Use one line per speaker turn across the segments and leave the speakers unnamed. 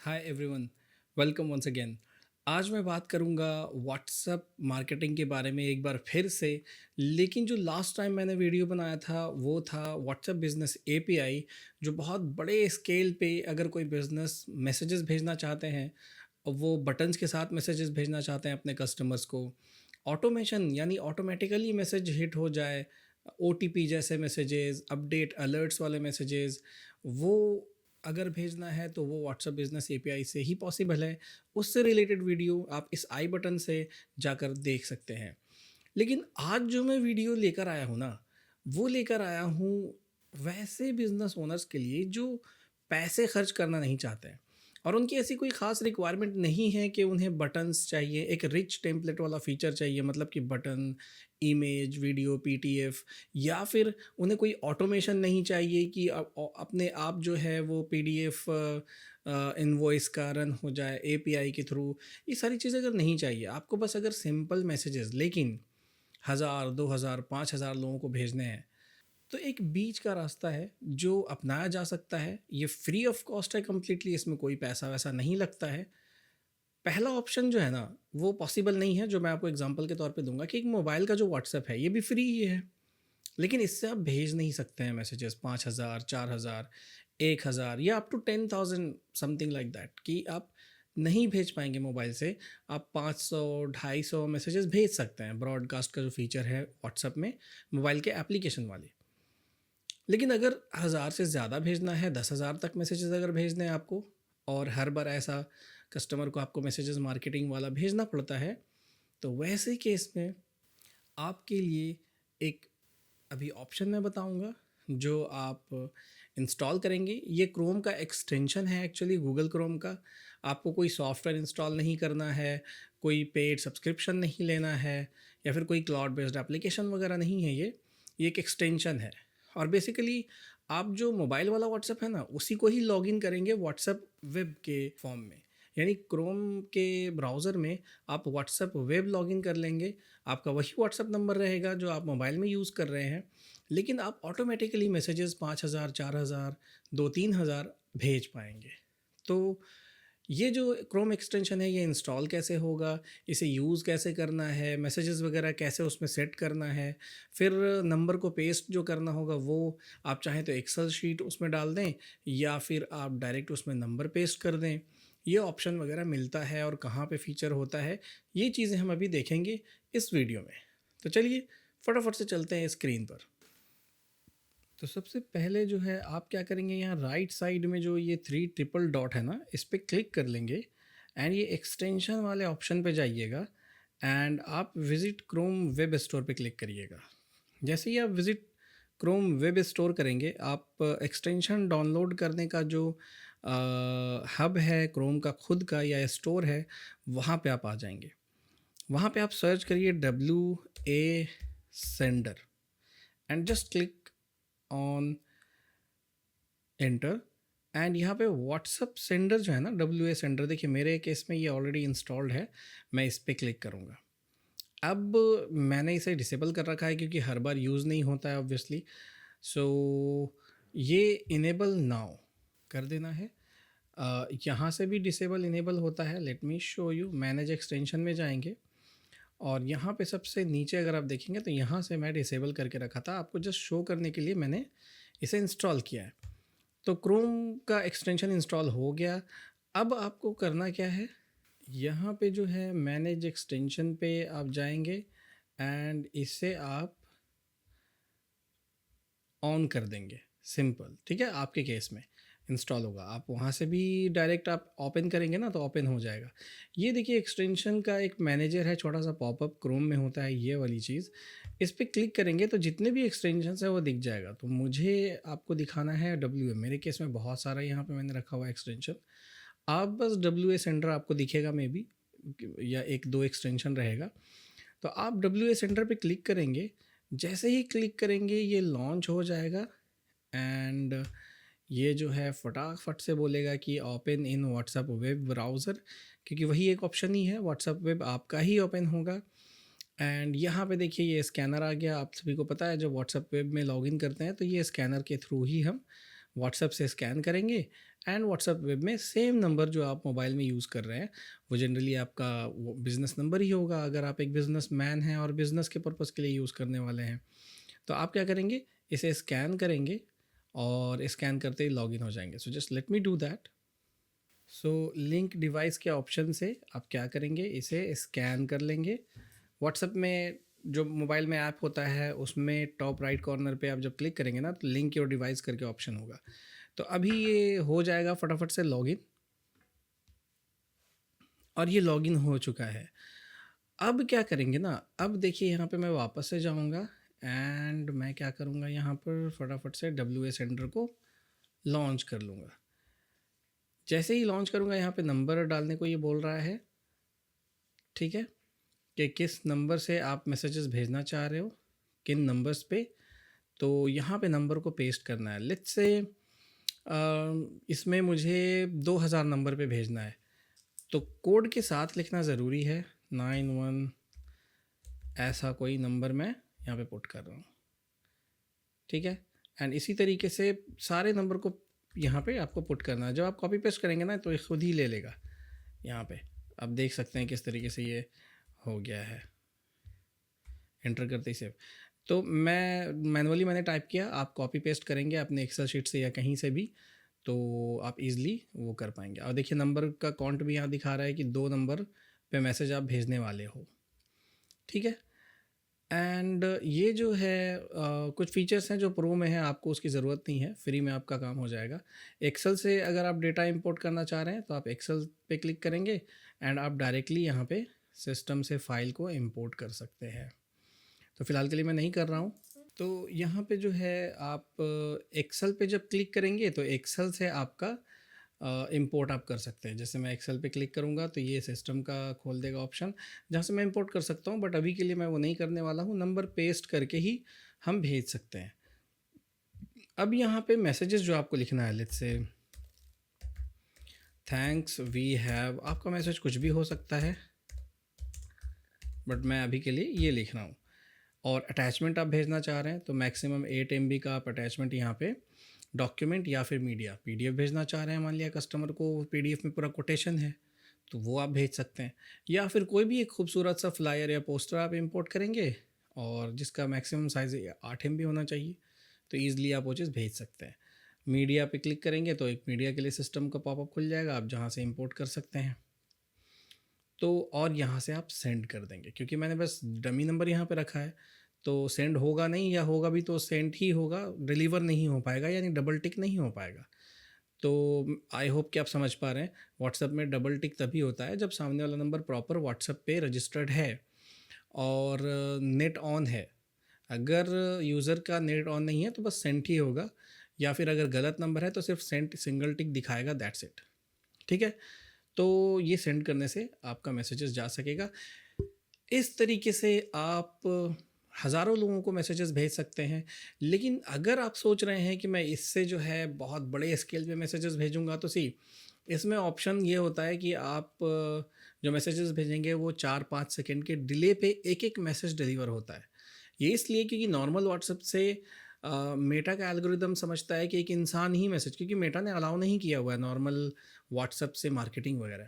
हाय everyone, welcome once again. आज मैं बात करूंगा व्हाट्सएप मार्केटिंग के बारे में एक बार फिर से। लेकिन जो लास्ट टाइम मैंने वीडियो बनाया था वो था व्हाट्सएप बिजनेस एपीआई, जो बहुत बड़े स्केल पे अगर कोई बिजनेस मैसेजेस भेजना चाहते हैं, वो बटन्स के साथ मैसेजेस भेजना चाहते हैं अपने कस्टमर्स को, ऑटोमेशन यानी ऑटोमेटिकली मैसेज हिट हो जाए, ओटीपी जैसे मैसेजेस, अपडेट अलर्ट्स वाले मैसेजेस, वो अगर भेजना है तो वो व्हाट्सएप बिजनेस एपीआई से ही पॉसिबल है। उससे रिलेटेड वीडियो आप इस आई बटन से जाकर देख सकते हैं। लेकिन आज जो मैं वीडियो लेकर आया हूँ ना, वो लेकर आया हूँ वैसे बिजनेस ओनर्स के लिए जो पैसे खर्च करना नहीं चाहते हैं और उनकी ऐसी कोई ख़ास रिक्वायरमेंट नहीं है कि उन्हें बटन्स चाहिए, एक रिच टेम्पलेट वाला फीचर चाहिए, मतलब कि बटन, इमेज, वीडियो, पीटीएफ, या फिर उन्हें कोई ऑटोमेशन नहीं चाहिए कि अपने आप जो है वो पीडीएफ इनवॉइस का रन हो जाए एपीआई के थ्रू। ये सारी चीज़ें अगर नहीं चाहिए आपको, बस अगर सिंपल मैसेजेस लेकिन 1000, 2000, 5000 लोगों को भेजने हैं, तो एक बीच का रास्ता है जो अपनाया जा सकता है। ये फ्री ऑफ कॉस्ट है कम्प्लीटली, इसमें कोई पैसा वैसा नहीं लगता है। पहला ऑप्शन जो है ना, वो पॉसिबल नहीं है, जो मैं आपको एग्जांपल के तौर पे दूंगा कि एक मोबाइल का जो व्हाट्सएप है ये भी फ्री ही है, लेकिन इससे आप भेज नहीं सकते हैं मैसेजेस 5000, 4000, 1000 या up to 10,000 something like that, कि आप नहीं भेज पाएंगे मोबाइल से। आप 500, 250 मैसेजेस भेज सकते हैं, ब्रॉडकास्ट का जो फीचर है व्हाट्सएप में, मोबाइल के एप्लीकेशन वाले। लेकिन अगर 1000 से ज़्यादा भेजना है, 10,000 तक मैसेजेस अगर भेजने हैं आपको, और हर बार ऐसा कस्टमर को आपको मैसेजेस मार्केटिंग वाला भेजना पड़ता है, तो वैसे केस में आपके लिए एक अभी ऑप्शन मैं बताऊंगा जो आप इंस्टॉल करेंगे। ये क्रोम का एक्सटेंशन है एक्चुअली, गूगल क्रोम का। आपको कोई सॉफ्टवेयर इंस्टॉल नहीं करना है, कोई पेड सब्सक्रिप्शन नहीं लेना है, या फिर कोई क्लाउड बेस्ड एप्लीकेशन वगैरह नहीं है। ये एक एक्सटेंशन है। और बेसिकली आप जो मोबाइल वाला व्हाट्सएप है ना, उसी को ही लॉगिन करेंगे व्हाट्सएप वेब के फॉर्म में, यानी क्रोम के ब्राउज़र में आप व्हाट्सएप वेब लॉगिन कर लेंगे। आपका वही व्हाट्सएप नंबर रहेगा जो आप मोबाइल में यूज़ कर रहे हैं, लेकिन आप ऑटोमेटिकली मैसेजेस 5000, 4000, 2-3000 भेज पाएंगे। तो ये जो क्रोम एक्सटेंशन है ये इंस्टॉल कैसे होगा, इसे यूज़ कैसे करना है, मैसेजेस वगैरह कैसे उसमें सेट करना है, फिर नंबर को पेस्ट जो करना होगा वो आप चाहें तो एक्सेल शीट उसमें डाल दें, या फिर आप डायरेक्ट उसमें नंबर पेस्ट कर दें, ये ऑप्शन वगैरह मिलता है और कहाँ पे फीचर होता है, ये चीज़ें हम अभी देखेंगे इस वीडियो में। तो चलिए फटाफट से चलते हैं स्क्रीन पर। तो सबसे पहले जो है आप क्या करेंगे, यहाँ राइट साइड में जो ये 3 ट्रिपल डॉट है ना, इस पर क्लिक कर लेंगे एंड ये एक्सटेंशन वाले ऑप्शन पे जाइएगा एंड आप विज़िट क्रोम वेब स्टोर पे क्लिक करिएगा। जैसे ही आप विज़िट क्रोम वेब स्टोर करेंगे, आप एक्सटेंशन डाउनलोड करने का जो हब है क्रोम का खुद का या स्टोर है, वहाँ पे आप आ जाएंगे। वहाँ पे आप सर्च करिए WA sender and just click on enter. And यहाँ पे व्हाट्सअप सेंडर जो है ना, WA सेंडर, देखिए मेरे केस में ये ऑलरेडी इंस्टॉल्ड है, मैं इस पर क्लिक करूँगा। अब मैंने इसे डिसेबल कर रखा है क्योंकि हर बार यूज़ नहीं होता है ऑब्वियसली। सो ये इनेबल नाउ कर देना है। यहाँ से भी डिसेबल इनेबल होता है, let me show you. Manage extension में जाएंगे और यहाँ पे सबसे नीचे अगर आप देखेंगे तो यहाँ से मैं डिसेबल करके रखा था, आपको जस्ट शो करने के लिए मैंने इसे इंस्टॉल किया है। तो क्रोम का एक्सटेंशन इंस्टॉल हो गया। अब आपको करना क्या है, यहाँ पे जो है मैनेज एक्सटेंशन पे आप जाएंगे एंड इसे आप ऑन कर देंगे। सिंपल, ठीक है, आपके केस में इंस्टॉल होगा। आप वहाँ से भी डायरेक्ट आप ओपन करेंगे ना तो ओपन हो जाएगा। ये देखिए एक्सटेंशन का एक मैनेजर है, छोटा सा पॉपअप क्रोम में होता है ये वाली चीज़। इस पर क्लिक करेंगे तो जितने भी एक्सटेंशन है वो दिख जाएगा। तो मुझे आपको दिखाना है WA, मेरे केस में बहुत सारा यहाँ पे मैंने रखा हुआ एक्सटेंशन। आप बस WA सेंटर आपको दिखेगा मे बी, या एक दो एक्सटेंशन रहेगा। तो आप WA सेंटर पे क्लिक करेंगे, जैसे ही क्लिक करेंगे ये लॉन्च हो जाएगा एंड ये जो है फटाफट से बोलेगा कि open in WhatsApp web browser, क्योंकि वही एक ऑप्शन ही है, व्हाट्सएप वेब आपका ही ओपन होगा। एंड यहाँ पे देखिए ये स्कैनर आ गया। आप सभी को पता है जब व्हाट्सएप वेब में लॉगिन करते हैं तो ये स्कैनर के थ्रू ही हम व्हाट्सएप से स्कैन करेंगे एंड व्हाट्सएप वेब में सेम नंबर जो आप मोबाइल में यूज़ कर रहे हैं वो जनरली आपका वो बिज़नेस नंबर ही होगा, अगर आप एक बिज़नेस मैन हैं और बिज़नेस के पर्पज़ के लिए यूज़ करने वाले हैं। तो आप क्या करेंगे, इसे स्कैन करेंगे और स्कैन करते ही लॉगिन हो जाएंगे। So just let me do that. So link device के ऑप्शन से आप क्या करेंगे, इसे स्कैन कर लेंगे। व्हाट्सएप में जो मोबाइल में ऐप होता है उसमें टॉप राइट कॉर्नर पे आप जब क्लिक करेंगे ना तो लिंक योर डिवाइस करके ऑप्शन होगा। तो अभी ये हो जाएगा फटाफट से लॉगिन, और ये लॉगिन हो चुका है। अब क्या करेंगे ना, अब देखिए यहाँ पे मैं वापस से जाऊँगा एंड मैं क्या करूँगा, यहाँ पर फटाफट से WA सेंटर को लॉन्च कर लूँगा। जैसे ही लॉन्च करूँगा यहाँ पे नंबर डालने को ये बोल रहा है, ठीक है, कि किस नंबर से आप मैसेजेस भेजना चाह रहे हो, किन नंबर्स पे। तो यहाँ पे नंबर को पेस्ट करना है। लेट्स से इसमें मुझे 2000 नंबर पे भेजना है, तो कोड के साथ लिखना ज़रूरी है, 91 ऐसा कोई नंबर मैं यहाँ पे पुट कर रहा हूँ, ठीक है। एंड इसी तरीके से सारे नंबर को यहाँ पे आपको पुट करना है। जब आप कॉपी पेस्ट करेंगे ना तो ये खुद ही ले लेगा। यहाँ पे आप देख सकते हैं किस तरीके से ये हो गया है, एंटर करते ही सेव। तो मैंने टाइप किया, आप कॉपी पेस्ट करेंगे अपने एक्सेल शीट से या कहीं से भी, तो आप इजीली वो कर पाएंगे। और देखिए नंबर का काउंट भी यहाँ दिखा रहा है कि 2 नंबर पे मैसेज आप भेजने वाले हो, ठीक है। एंड ये जो है कुछ फीचर्स हैं जो प्रो में है, आपको उसकी ज़रूरत नहीं है, फ्री में आपका काम हो जाएगा। एक्सेल से अगर आप डेटा इंपोर्ट करना चाह रहे हैं तो आप एक्सेल पे क्लिक करेंगे एंड आप डायरेक्टली यहाँ पे सिस्टम से फ़ाइल को इंपोर्ट कर सकते हैं। तो फ़िलहाल के लिए मैं नहीं कर रहा हूँ। तो यहाँ पे जो है आप एक्सेल पे जब क्लिक करेंगे तो एक्सेल से आपका इंपोर्ट आप कर सकते हैं। जैसे मैं एक्सेल पे क्लिक करूँगा तो ये सिस्टम का खोल देगा ऑप्शन जहाँ से मैं इंपोर्ट कर सकता हूँ, बट अभी के लिए मैं वो नहीं करने वाला हूँ। नंबर पेस्ट करके ही हम भेज सकते हैं। अब यहाँ पे मैसेजेस जो आपको लिखना है, let's say thanks we have, आपका मैसेज कुछ भी हो सकता है, बट मैं अभी के लिए ये लिख रहा हूँ। और अटैचमेंट आप भेजना चाह रहे हैं तो मैक्सिमम 8 MB का आप अटैचमेंट यहाँ पे डॉक्यूमेंट या फिर मीडिया PDF भेजना चाह रहे हैं, मान लिया कस्टमर को PDF में पूरा कोटेशन है तो वो आप भेज सकते हैं, या फिर कोई भी एक खूबसूरत सा फ्लायर या पोस्टर आप इंपोर्ट करेंगे और जिसका मैक्सिमम साइज़ 8 MB होना चाहिए, तो ईज़िली आप वो चीज़ भेज सकते हैं। मीडिया पे क्लिक करेंगे तो एक मीडिया के लिए सिस्टम का पॉपअप खुल जाएगा, आप जहाँ से इंपोर्ट कर सकते हैं। तो और यहाँ से आप सेंड कर देंगे, क्योंकि मैंने बस डमी नंबर यहाँ पे रखा है तो सेंड होगा नहीं, या होगा भी तो सेंड ही होगा, डिलीवर नहीं हो पाएगा, यानी डबल टिक नहीं हो पाएगा। तो आई होप कि आप समझ पा रहे हैं, व्हाट्सएप में डबल टिक तभी होता है जब सामने वाला नंबर प्रॉपर व्हाट्सएप पे रजिस्टर्ड है और नेट ऑन है। अगर यूज़र का नेट ऑन नहीं है तो बस सेंड ही होगा, या फिर अगर गलत नंबर है तो सिर्फ सेंड सिंगल टिक दिखाएगा, दैट्स इट, ठीक है। तो ये सेंड करने से आपका मैसेजेस जा सकेगा। इस तरीके से आप हज़ारों लोगों को मैसेजेस भेज सकते हैं। लेकिन अगर आप सोच रहे हैं कि मैं इससे जो है बहुत बड़े स्केल पे मैसेजेस भेजूँगा, तो इसमें ऑप्शन ये होता है कि आप जो मैसेजेस भेजेंगे वो 4-5 सेकंड के डिले पे एक मैसेज डिलीवर होता है। ये इसलिए क्योंकि नॉर्मल व्हाट्सएप से मेटा का एल्गोरिदम समझता है कि एक इंसान ही मैसेज, क्योंकि मेटा ने अलाउ नहीं किया हुआ है नॉर्मल व्हाट्सएप से मार्केटिंग वगैरह,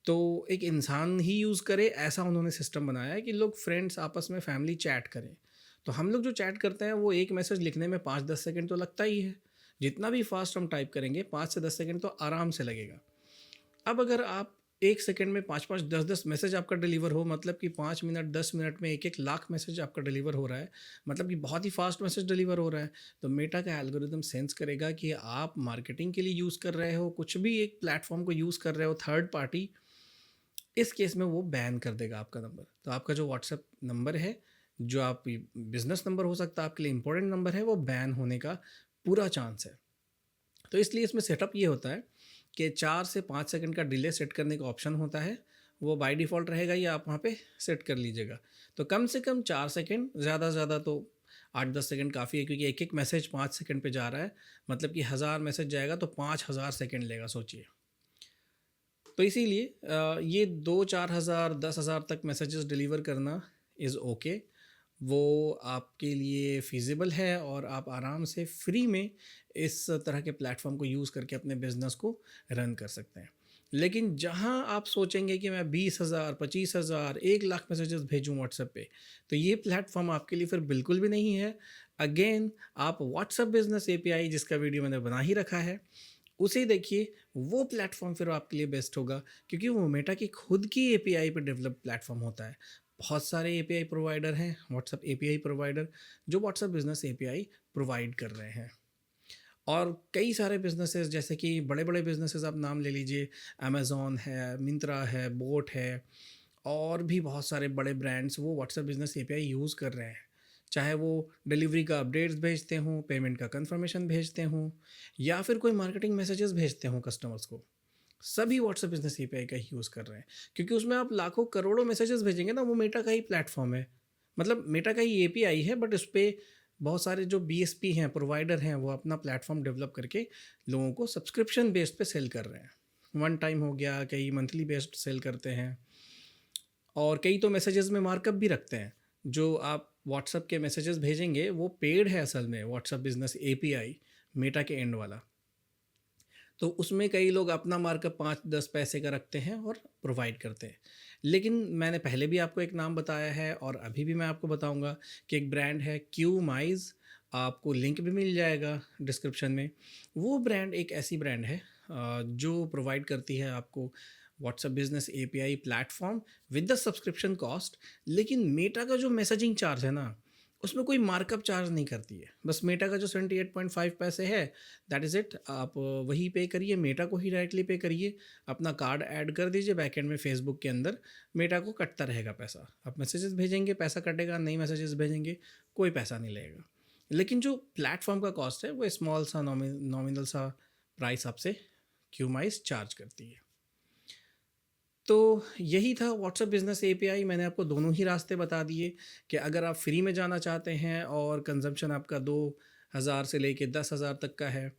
तो एक इंसान ही यूज़ करे ऐसा उन्होंने सिस्टम बनाया है कि लोग फ्रेंड्स आपस में फैमिली चैट करें। तो हम लोग जो चैट करते हैं वो एक मैसेज लिखने में 5-10 सेकंड तो लगता ही है। जितना भी फास्ट हम टाइप करेंगे 5 से 10 सेकंड तो आराम से लगेगा। अब अगर आप 1 सेकंड में 5-5, 10-10 मैसेज आपका डिलीवर हो, मतलब कि 5 मिनट 10 मिनट में 1-1 लाख मैसेज आपका डिलीवर हो रहा है, मतलब कि बहुत ही फास्ट मैसेज डिलीवर हो रहा है। तो मेटा का एल्गोरिदम सेंस करेगा कि आप मार्केटिंग के लिए यूज़ कर रहे हो, कुछ भी एक प्लेटफॉर्म को यूज़ कर रहे हो थर्ड पार्टी, इस केस में वो बैन कर देगा आपका नंबर। तो आपका जो व्हाट्सएप नंबर है, जो आप बिज़नेस नंबर हो सकता है, आपके लिए इंपॉर्टेंट नंबर है, वो बैन होने का पूरा चांस है। तो इसलिए इसमें सेटअप ये होता है कि 4 से 5 सेकंड का डिले सेट करने का ऑप्शन होता है, वो बाय डिफ़ॉल्ट रहेगा, या आप वहाँ पे सेट कर लीजिएगा। तो कम से कम 4 सेकंड, ज़्यादा से ज़्यादा तो 8-10 सेकंड काफ़ी है, क्योंकि एक मैसेज 5 सेकंड पे जा रहा है, मतलब कि 1000 मैसेज जाएगा तो 5000 सेकंड लेगा, सोचिए। तो इसीलिए ये 2-4 हज़ार 10,000 तक मैसेजेस डिलीवर करना इज़ ओके। वो आपके लिए फ़ीज़िबल है और आप आराम से फ्री में इस तरह के प्लेटफ़ॉर्म को यूज़ करके अपने बिज़नेस को रन कर सकते हैं। लेकिन जहाँ आप सोचेंगे कि मैं 20,000, 25,000, 1 लाख मैसेजेस भेजूँ व्हाट्सएप पे, तो ये प्लेटफ़ॉर्म आपके लिए फिर बिल्कुल भी नहीं है। अगेन आप व्हाट्सएप बिज़नेस एपीआई जिसका वीडियो मैंने बना ही रखा है, उसे देखिए, वो प्लेटफ़ॉर्म फिर आपके लिए बेस्ट होगा क्योंकि वो मेटा की खुद की एपीआई पे डेवलप प्लेटफ़ॉर्म होता है। बहुत सारे एपीआई प्रोवाइडर हैं, व्हाट्सएप एपीआई प्रोवाइडर, जो व्हाट्सएप बिज़नेस एपीआई प्रोवाइड कर रहे हैं। और कई सारे बिज़नेसेस जैसे कि बड़े-बड़े बिज़नेसेस आप नाम ले लीजिए, अमेज़न है, मिंत्रा है, बोट है और भी बहुत सारे बड़े ब्रांड्स वो व्हाट्सएप बिज़नेस एपीआई यूज़ कर रहे हैं। चाहे वो डिलीवरी का अपडेट्स भेजते हों, पेमेंट का कन्फर्मेशन भेजते हों या फिर कोई मार्केटिंग मैसेजेस भेजते हों कस्टमर्स को, सभी व्हाट्सएप बिज़नेस एपीआई का ही यूज़ कर रहे हैं। क्योंकि उसमें आप लाखों करोड़ों मैसेजेस भेजेंगे ना, वो मेटा का ही प्लेटफ़ॉर्म है। मतलब मेटा का ही एपीआई है बट उसपे बहुत सारे जो बीएसपी हैं, प्रोवाइडर हैं, वो अपना प्लेटफ़ॉर्म डेवलप करके लोगों को सब्सक्रिप्शन बेस्ड पे सेल कर रहे हैं। वन टाइम हो गया, कई मंथली बेस्ड सेल करते हैं और कई तो मैसेजेस में मार्कअप भी रखते हैं। जो आप व्हाट्सएप के मैसेजेस भेजेंगे वो पेड है असल में, व्हाट्सएप बिज़नेस एपीआई मेटा के एंड वाला। तो उसमें कई लोग अपना मार्कअप 5-10 पैसे का रखते हैं और प्रोवाइड करते हैं। लेकिन मैंने पहले भी आपको एक नाम बताया है और अभी भी मैं आपको बताऊँगा कि एक ब्रांड है क्यूमाइज़, आपको लिंक भी मिल जाएगा डिस्क्रिप्शन में। वो ब्रांड एक ऐसी ब्रांड है जो प्रोवाइड करती है आपको WhatsApp business API platform with the subscription cost. लेकिन मेटा का जो मैसेजिंग चार्ज है ना, उसमें कोई मार्कअप चार्ज नहीं करती है। बस मेटा का जो 78.5 पैसे है, दैट इज़ इट। आप वही पे करिए, मेटा को ही डायरेक्टली पे करिए, अपना कार्ड ऐड कर दीजिए बैकएंड में फेसबुक के अंदर, मेटा को कटता रहेगा पैसा। आप मैसेजेस भेजेंगे, पैसा कटेगा, नहीं मैसेजेस भेजेंगे, कोई पैसा नहीं लगेगा। लेकिन जो प्लेटफ़ॉर्म का कॉस्ट है, वो स्मॉल सा नॉमिनल सा प्राइस आपसे क्यूमाइज़ चार्ज करती है। तो यही था व्हाट्सएप बिज़नेस एपीआई। मैंने आपको दोनों ही रास्ते बता दिए कि अगर आप फ्री में जाना चाहते हैं और कंजम्पशन आपका 2,000 से लेके 10,000 तक का है,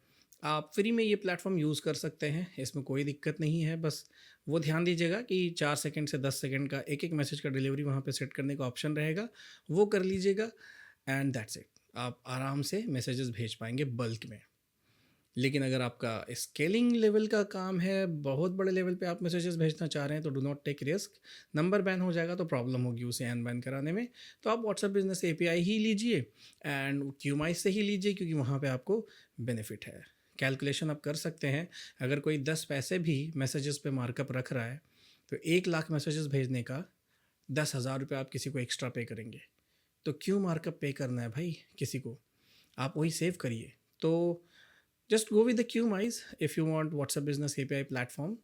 आप फ्री में ये प्लेटफ़ॉर्म यूज़ कर सकते हैं, इसमें कोई दिक्कत नहीं है। बस वो ध्यान दीजिएगा कि 4 सेकंड से 10 सेकंड का एक-एक मैसेज का डिलीवरी वहाँ पे सेट करने का ऑप्शन रहेगा, वो कर लीजिएगा एंड दैट्स इट। आप आराम से मैसेजेस भेज पाएँगे बल्क में। लेकिन अगर आपका स्केलिंग लेवल का काम है, बहुत बड़े लेवल पे आप मैसेजेस भेजना चाह रहे हैं, तो do not take risk. Number ban हो जाएगा तो प्रॉब्लम होगी उसे अनबैन कराने में। तो आप व्हाट्सएप बिजनेस एपीआई ही लीजिए एंड क्यूमाइस से ही लीजिए क्योंकि वहाँ पे आपको बेनिफिट है। कैलकुलेशन आप कर सकते हैं, अगर कोई 10 पैसे भी मैसेजेस पे मार्कअप रख रहा है, तो 1 लाख मैसेजेस भेजने का 10,000 रुपये आप किसी को एक्स्ट्रा पे करेंगे। तो क्यों मार्कअप पे करना है भाई किसी को? आप वही सेव करिए। तो just go with the Qumize if you want WhatsApp business API platform,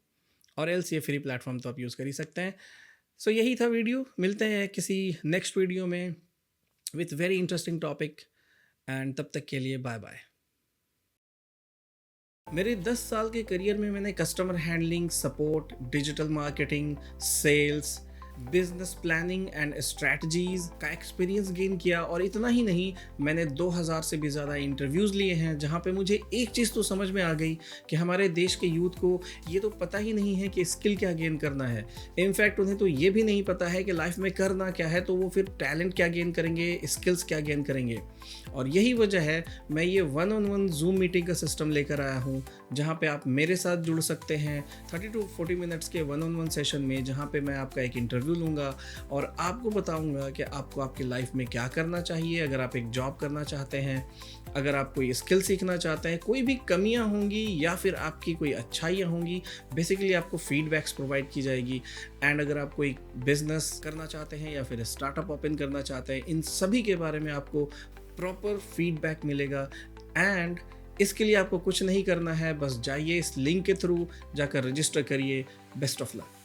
और एल्स ये फ्री प्लेटफॉर्म तो आप यूज़ कर ही सकते हैं। सो यही था वीडियो, मिलते हैं किसी नेक्स्ट वीडियो में with very interesting topic and तब तक के लिए बाय बाय। मेरे 10 साल के करियर में मैंने customer handling, support, digital marketing, sales, business planning and strategies का एक्सपीरियंस गेन किया। और इतना ही नहीं, मैंने 2000 से भी ज़्यादा इंटरव्यूज़ लिए हैं जहाँ पे मुझे एक चीज़ तो समझ में आ गई कि हमारे देश के यूथ को ये तो पता ही नहीं है कि स्किल क्या गेन करना है। इनफैक्ट उन्हें तो ये भी नहीं पता है कि लाइफ में करना क्या है, तो वो फिर टैलेंट क्या गेन करेंगे, स्किल्स क्या गेन करेंगे। और यही वजह है मैं ये 1-on-1 जूम मीटिंग का सिस्टम लेकर आया हूँ जहाँ पे आप मेरे साथ जुड़ सकते हैं 30 to 40 मिनट्स के 1-on-1 सेशन में, जहाँ पे मैं आपका एक इंटरव्यू लूँगा और आपको बताऊँगा कि आपको आपकी लाइफ में क्या करना चाहिए। अगर आप एक जॉब करना चाहते हैं, अगर आप कोई स्किल सीखना चाहते हैं, कोई भी कमियां होंगी या फिर आपकी कोई अच्छाइयाँ होंगी, बेसिकली आपको फीडबैक्स प्रोवाइड की जाएगी। एंड अगर आप कोई बिजनेस करना चाहते हैं या फिर स्टार्टअप ओपन करना चाहते हैं, इन सभी के बारे में आपको प्रॉपर फीडबैक मिलेगा। एंड इसके लिए आपको कुछ नहीं करना है, बस जाइए इस लिंक के थ्रू जाकर रजिस्टर करिए। Best of luck.